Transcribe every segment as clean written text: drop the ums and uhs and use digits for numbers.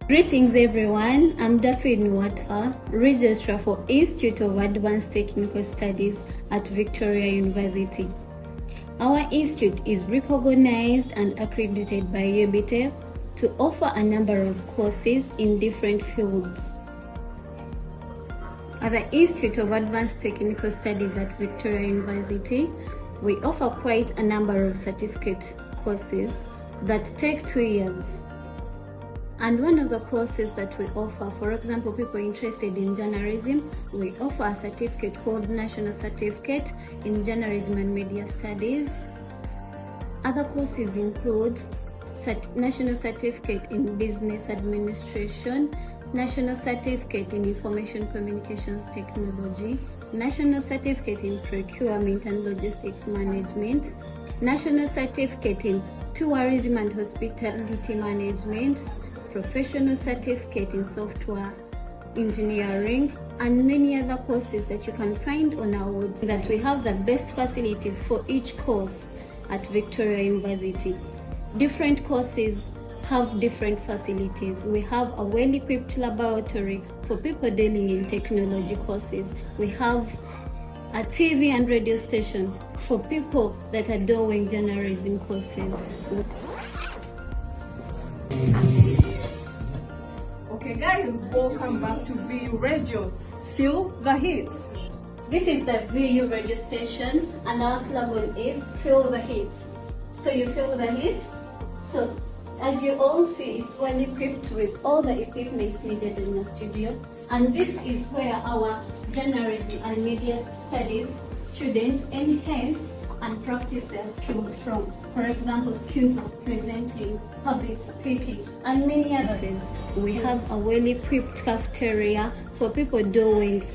Greetings everyone, I'm Daphne Nuwata, Registrar for Institute of Advanced Technical Studies at Victoria University. Our institute is recognized and accredited by UBT to offer a number of courses in different fields. At the Institute of Advanced Technical Studies at Victoria University, we offer quite a number of certificate courses that take 2 years. And one of the courses that we offer, for example, people interested in journalism, we offer a certificate called National Certificate in Journalism and Media Studies. Other courses include National Certificate in Business Administration, National Certificate in Information Communications Technology, National Certificate in Procurement and Logistics Management, National Certificate in Tourism and Hospitality Management, Professional Certificate in Software Engineering, and many other courses that you can find on our website. That we have the best facilities for each course at Victoria University. Different courses have different facilities. We have a well-equipped laboratory for people dealing in technology courses. We have a TV and radio station for people that are doing journalism courses. Okay guys, welcome back to VU Radio. Feel the heat. This is the VU radio station and our slogan is Feel the Heat. So you feel the heat? So as you all see, it's well equipped with all the equipment needed in the studio. And this is where our journalism and media studies students enhance and practice their skills from. For example, skills of presenting, public speaking, and many others. We have a well-equipped cafeteria for people doing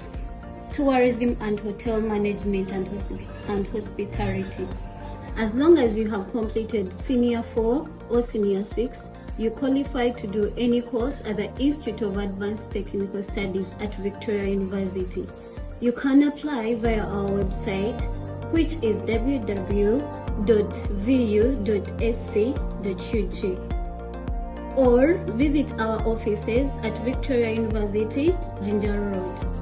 tourism and hotel management and hospitality. As long as you have completed Senior 4 or Senior 6, you qualify to do any course at the Institute of Advanced Technical Studies at Victoria University. You can apply via our website, which is www.vu.sc.ug, or visit our offices at Victoria University, Ginger Road.